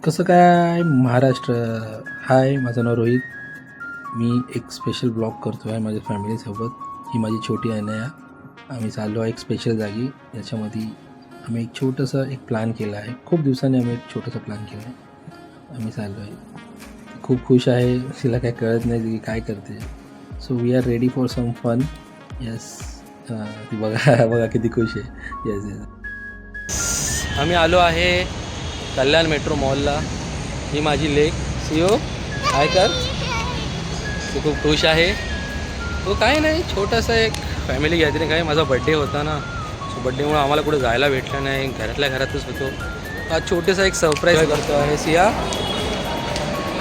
कसं काय महाराष्ट्र. हाय, माझं नाव रोहित. मी एक स्पेशल ब्लॉग करतो आहे माझ्या फॅमिलीसोबत. ही माझी छोटी अनया. आम्ही चाललो आहे एक स्पेशल जागी. याच्यामध्ये आम्ही एक छोटंसं प्लॅन केला आहे. खूप दिवसांनी आम्ही एक छोटंसं प्लॅन केलं आहे. आम्ही चाललो आहे. खूप खुश आहे. तिला काय कळत नाही की काय करते. So we are ready for some fun. Yes, ती बघा बघा किती खुश आहे. Yes yes. आम्ही आलो आहे कल्याण मेट्रो मॉलला. ही माझी लेक सीओ काय कर. ती खूप खुश आहे. तो काय नाही, छोटासा एक फॅमिली गॅदरिंग आहे. माझा बड्डे होता ना, सो बड्डेमुळे आम्हाला कुठे जायला भेटलं नाही. घरातल्या घरातच होतो. आज छोटासा एक सरप्राईज करतो आहे. सिया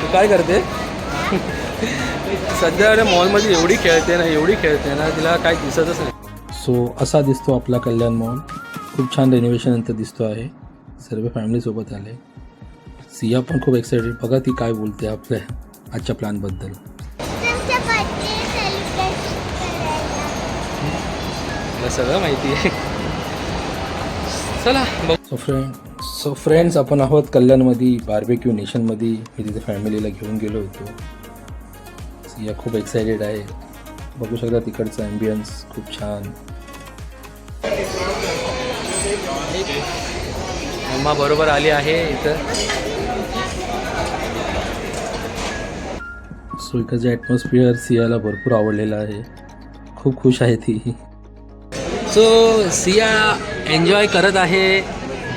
तू काय करते? सध्या मॉलमध्ये एवढी खेळते ना तिला काय दिसतच नाही. सो असा दिसतो आपला कल्याण मॉल. खूप छान रेनोव्हेशन नंतर दिसतो आहे. सर्व फॅमिलीसोबत आले. सिया पण खूप एक्सायटेड. बघा ती काय बोलते आपल्या आजच्या प्लॅनबद्दल. मला सगळं माहिती आहे. चला बघ. सो फ्रेंड्स, आपण आहोत कल्याणमध्ये बार्बेक्यू नेशनमध्ये. मी तिथे फॅमिलीला घेऊन गेलो होतो. सिया खूप एक्सायटेड आहे. बघू शकता तिकडचं ॲम्बियन्स खूप छान. मम्मा बरोबर आली आहे इथं. सो इकडचं ॲटमॉस्फिअर सियाला भरपूर आवडलेलं आहे. खूप खुश आहे ती. सो सिया एन्जॉय करत आहे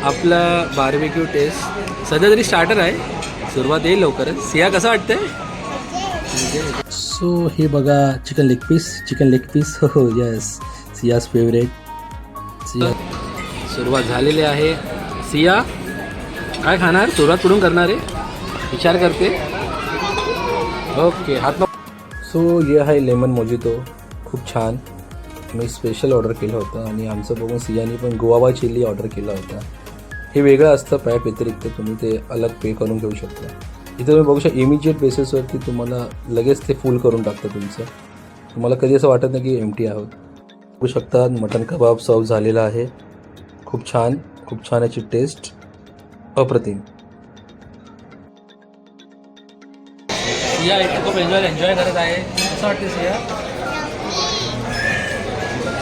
आपलं बार्बेक्यू टेस्ट. सध्या तरी स्टार्टर आहे, सुरुवात येईल लवकरच. सिया कसं वाटतंय? सो हे बघा चिकन लेग पीस. हो यस, सियाज फेवरेट. सिया सुरुवात झालेली आहे. सिया काय खाणार? सुरुवात कुठून करणार आहे विचार करते. ओके हात. सो हे आहे लेमन मोजितो. खूप छान. मी स्पेशल ऑर्डर केलं होतं आणि आमचं बघून सियाने पण गोवा चिली ऑर्डर केला होता. हे वेगळं असतं, पॅप व्यतिरिक्त तुम्ही ते अलग पे करून घेऊ शकता. इथं तुम्ही बघू शकता इमिजिएट बेसिसवरती तुम्हाला लगेच ते फुल करून टाकतं तुमचं. तुम्हाला कधी असं वाटत नाही की एम्प्टी आहोत. बघू शकता मटन कबाब सर्व झालेला आहे. खूप छान याची टेस्ट अप्रतिम. सिया इथे खूप एन्जॉय करत आहे. कसं वाटते सिया?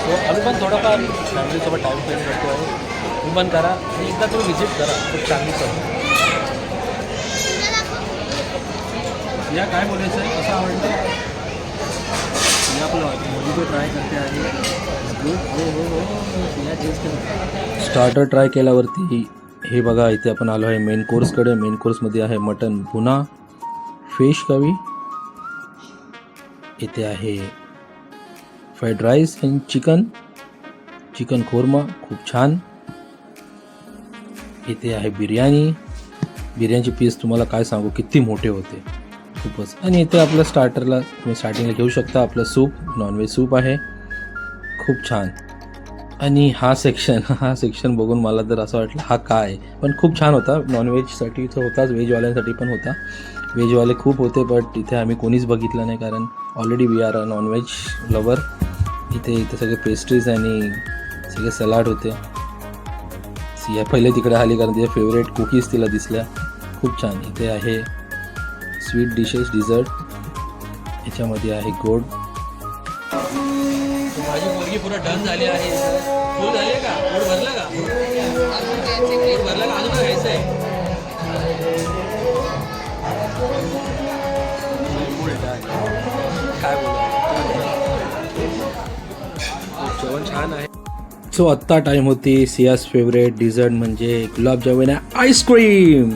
सो आम्ही पण थोडंफार फॅमिलीसोबत टाईम स्पेंड करतो आहे. तुम्ही पण करा आणि एकदा तुम्ही व्हिजिट करा. खूप छान दिसतं. सिया काय बोलायचं आहे? कसं आवडतं? सिया आपलं मोजितो ट्राय करते आहे. स्टार्टर ट्राय केल्यावरती हे बघा इथे आपण आलो आहे मेन कोर्सकडे. मेन कोर्समध्ये आहे मटन भुना, फिश कवी, इथे आहे फ्राईड राईस आणि चिकन खोरमा. खूप छान. इथे आहे बिर्याणीचे पीस तुम्हाला काय सांगू किती मोठे होते खूपच. आणि इथे आपलं स्टार्टरला तुम्ही स्टार्टिंगला घेऊ शकता आपलं सूप, नॉनव्हेज सूप आहे. खूप छान. आणि हा सेक्शन बघून मला तर असं वाटलं हा काय, पण खूप छान होता. नॉनव्हेजसाठी तर होताच, व्हेजवाल्यांसाठी पण होता. व्हेजवाले खूप होते बट इथे आम्ही कोणीच बघितलं नाही कारण already we are a non veg lover. इथे सगळे पेस्ट्रीज आणि सगळे सलाड होते. सिया पहिले तिकडे आली कारण तिच्या फेवरेट कुकीज तिला दिसल्या. खूप छान. इथे आहे स्वीट डिशेस, डिझर्ट. याच्यामध्ये आहे गोड. माझी मुलगी पुरा डन झाली आहे. फुल झाली का? पोट भरलं का? पोट भरलं का? अजून घ्यायचं आहे. काय जेवण छान आहे. सो आत्ता टाईम होती सियाज फेवरेट डिझर्ट म्हणजे गुलाबजामुन आईस्क्रीम.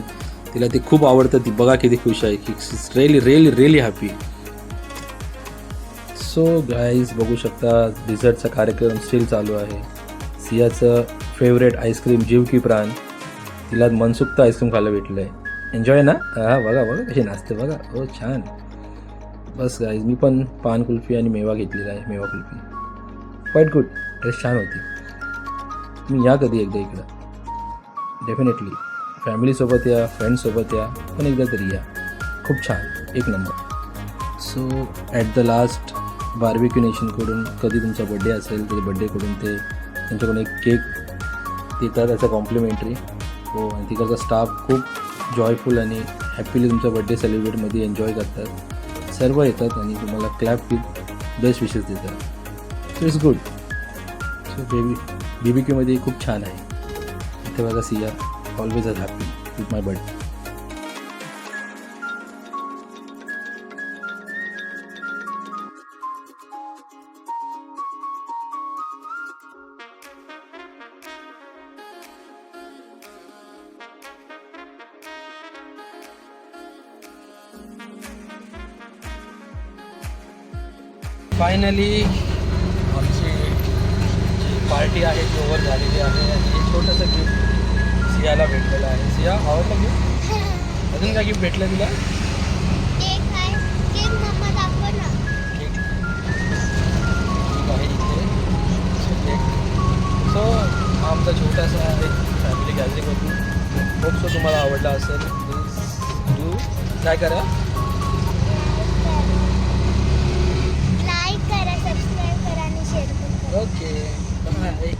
तिला ते खूप आवडतं. ती बघा किती खुश आहे की रिअली हॅपी. सो गाईज बघू शकता डिझर्टचा कार्यक्रम स्टील चालू आहे. सियाचं फेवरेट आईस्क्रीम जीव की प्राण. तिला मनसुक्त आईस्क्रीम खायला भेटलं आहे. एन्जॉय ना? हां बघा कशी नाचते बघा. हो छान. बस गाईज मी पण पान कुल्फी आणि मेवा घेतलेला आहे. मेवा कुल्फी क्वाईट गुड. टेस्ट छान होती. तुम्ही या कधी एकदा इकडं. डेफिनेटली फॅमिलीसोबत या, फ्रेंड्ससोबत या, पण एकदा तरी या. खूप छान, एक number. So at the last barbecue नेशनकडून कधी तुमचा बड्डे असेल तर बड्डेकडून ते त्यांच्याकडून एक केक देतात त्याचा कॉम्प्लिमेंटरी. हो आणि तिकडचा स्टाफ खूप जॉयफुल आणि हॅपीली तुमचा बड्डे सेलिब्रेटमध्ये एन्जॉय करतात. सर्व येतात आणि तुम्हाला क्लॅप विथ बेस्ट विशेस देतात. So it's good. So BBQ मध्ये खूप छान आहे. इथे बघा Siya always are happy with my birthday. Finally आमची जी पार्टी आहे ती ओव्हर झालेली आहे आणि हे छोटंसं गिफ्ट सियाला भेटलेलं आहे. सिया आवडलं गिफ्ट? अजून काय गिफ्ट भेटलं तुला? केक आहे इथे. केक. सो आमचा छोटासा एक फॅमिली गॅदरिंग होती. होप सो तुम्हाला आवडला असेल. प्लीज डू काय करा, सबस्क्राईब करा आणि शेअर करा. Okay bye.